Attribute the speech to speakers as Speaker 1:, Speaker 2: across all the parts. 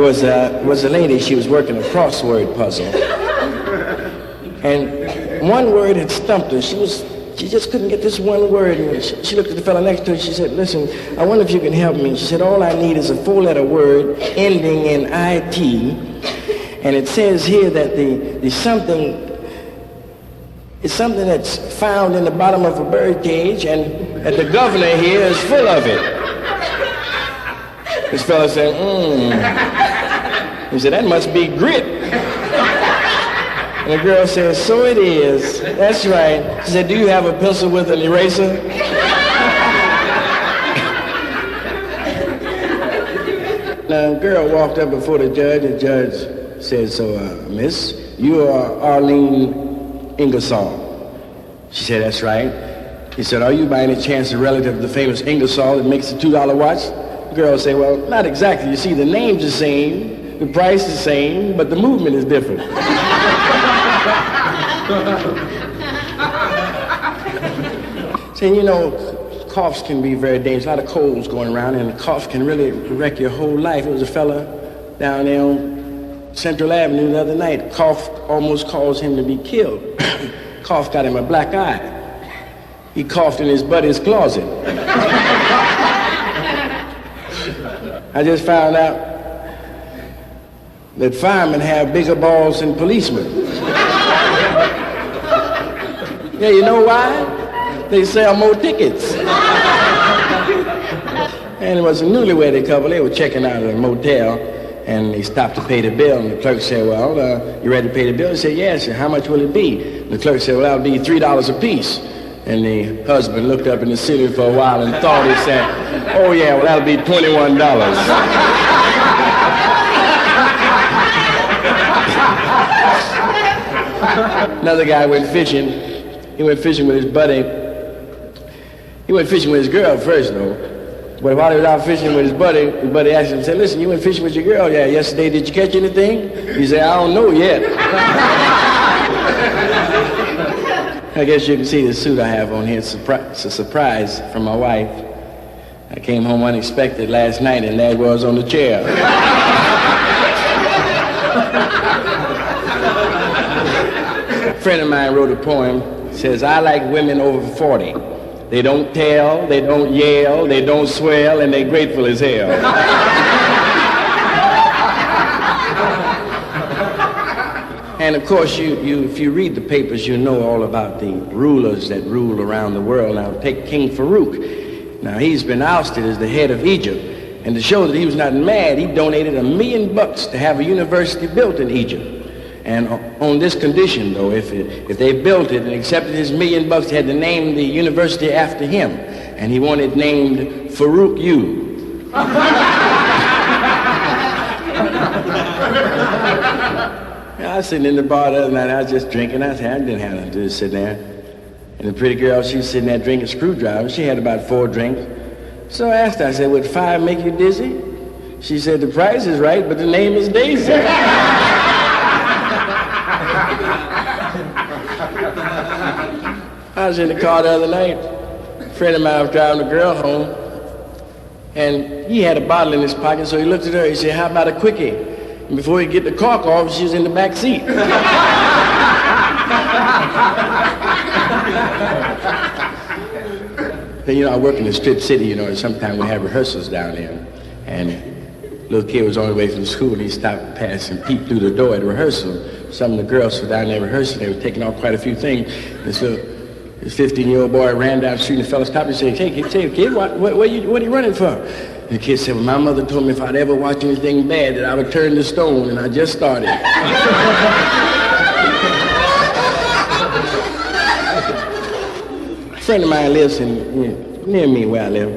Speaker 1: was a lady, she was working a crossword puzzle. And one word had stumped her. She just couldn't get this one word. And she looked at the fellow next to her. She said, listen, I wonder if you can help me. She said, all I need is a four-letter word ending in IT. And it says here that the something is something that's found in the bottom of a bird cage, and that the governor here is full of it. This fellow said, He said, that must be grit. And the girl said, so it is. That's right. She said, do you have a pencil with an eraser? Now, the girl walked up before the judge. The judge said, so, miss, you are Arlene Ingersoll. She said, that's right. He said, are you by any chance a relative of the famous Ingersoll that makes the $2 watch? The girl said, well, not exactly. You see, the name's the same, the price is the same, but the movement is different. Saying, you know, coughs can be very dangerous. A lot of colds going around, and a cough can really wreck your whole life. It was a fella down there on Central Avenue the other night. Cough almost caused him to be killed. Cough got him a black eye. He coughed in his buddy's closet. I just found out that firemen have bigger balls than policemen. Yeah, you know why? They sell more tickets. And it was a newlywed couple. They were checking out at a motel, and they stopped to pay the bill. And the clerk said, well, you ready to pay the bill? He said, yes. How much will it be? And the clerk said, well, that'll be $3 a piece. And the husband looked up in the ceiling for a while and thought. He said, oh, yeah, well, that'll be $21. Another guy went fishing. He went fishing with his buddy. He went fishing with his girl first, though. But while he was out fishing with his buddy asked him, said, listen, you went fishing with your girl? Yeah, yesterday. Did you catch anything? He said, I don't know yet. I guess you can see the suit I have on here. It's a surprise from my wife. I came home unexpected last night, and there it was on the chair. A friend of mine wrote a poem. It says, I like women over 40. They don't tell, they don't yell, they don't swell, and they're grateful as hell. And of course, if you read the papers, you know all about the rulers that rule around the world. Now, take King Farouk. Now, he's been ousted as the head of Egypt. And to show that he was not mad, he donated $1 million to have a university built in Egypt. And on this condition, though, if they built it and accepted his $1 million, they had to name the university after him. And he wanted it named Farouk U. I was sitting in the bar the other night. I was just drinking. I didn't have nothing to do, sit there. And the pretty girl, she was sitting there drinking screwdriver. She had about 4 drinks. So I asked her, I said, would 5 make you dizzy? She said, the price is right, but the name is Daisy. I was in the car the other night. A friend of mine was driving a girl home, and he had a bottle in his pocket, so he looked at her. He said, how about a quickie? And before he get the cork off, she was in the back seat. Then, you know, I work in the Strip City, you know, and sometimes we have rehearsals down there. And a little kid was on the way from school, and he stopped past and peeped through the door at rehearsal. Some of the girls were down there rehearsing. They were taking off quite a few things. And so this 15-year-old boy ran down the street, and the fella stopped and said, hey, kid, what are you running for? And the kid said, well, my mother told me if I'd ever watch anything bad that I would turn to stone, and I just started. A friend of mine lives near me where I live.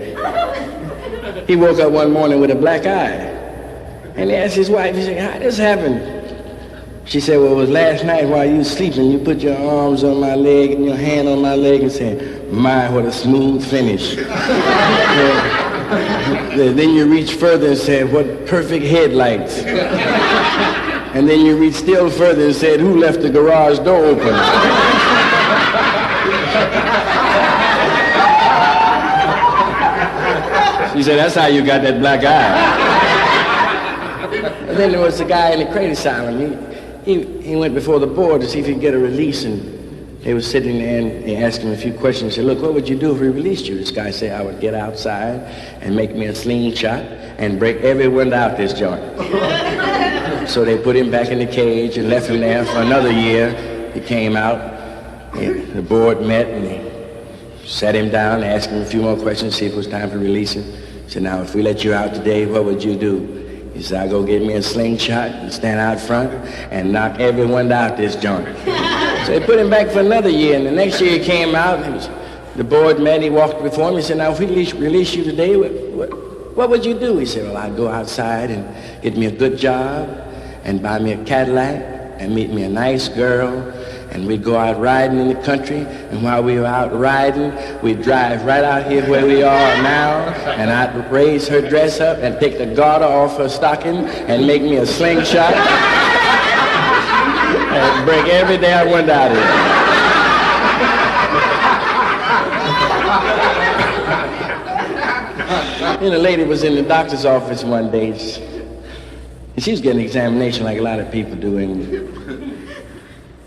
Speaker 1: He woke up one morning with a black eye. And he asked his wife, he said, how did this happen? She said, well, it was last night while you were sleeping. You put your arms on my leg and your hand on my leg and said, my, what a smooth finish. Then you reach further and said, what perfect headlights. And then you reach still further and said, who left the garage door open? She said, that's how you got that black eye. And then there was the guy in the crate asylum. He went before the board to see if he could get a release, and they were sitting there and they asked him a few questions. He said, look, what would you do if we released you? This guy said, I would get outside and make me a slingshot and break every window out this joint. So they put him back in the cage and left him there for another year. He came out, the board met, and they sat him down and asked him a few more questions, see if it was time to release him. He said, now, if we let you out today, what would you do? He said, I'll go get me a slingshot and stand out front and knock every window out this joint. So they put him back for another year, and the next year he came out, and the board met, he walked before him, he said, now, if we release you today, what would you do? He said, well, I'd go outside and get me a good job and buy me a Cadillac and meet me a nice girl, and we'd go out riding in the country, and while we were out riding, we'd drive right out here where we are now, and I'd raise her dress up and take the garter off her stocking and make me a slingshot and break every damn window out of here. And a lady was in the doctor's office one day, and she was getting an examination like a lot of people do, and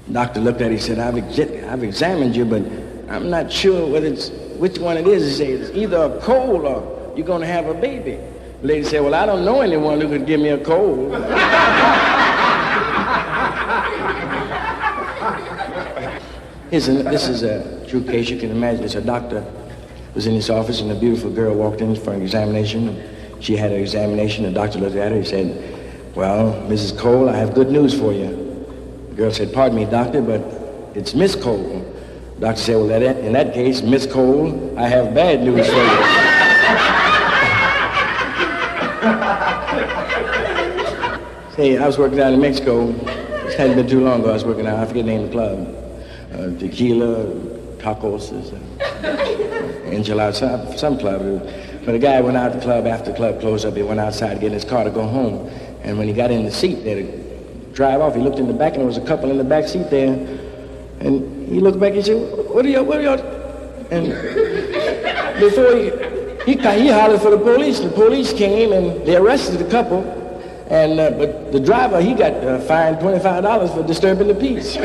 Speaker 1: the doctor looked at her, he said, I've examined you, but I'm not sure which one it is. He said, it's either a cold or you're going to have a baby. The lady said, well, I don't know anyone who could give me a cold. This is a true case. You can imagine. It's a doctor was in his office, and a beautiful girl walked in for an examination. She had her examination. The doctor looked at her. He said, well, Mrs. Cole, I have good news for you. The girl said, pardon me, doctor, but it's Miss Cole. The doctor said, well, in that case, Miss Cole, I have bad news for you. Say, I was working down in Mexico. It hadn't been too long ago. I was working out, I forget the name of the club. Tequila, tacos, enchiladas, some club. But a guy went out to the club after the club closed up. He went outside to get in his car to go home. And when he got in the seat there to drive off, he looked in the back, and there was a couple in the back seat there. And he looked back and said, what are y'all? And before he hollered for the police. The police came and they arrested the couple. And but the driver, he got fined $25 for disturbing the peace.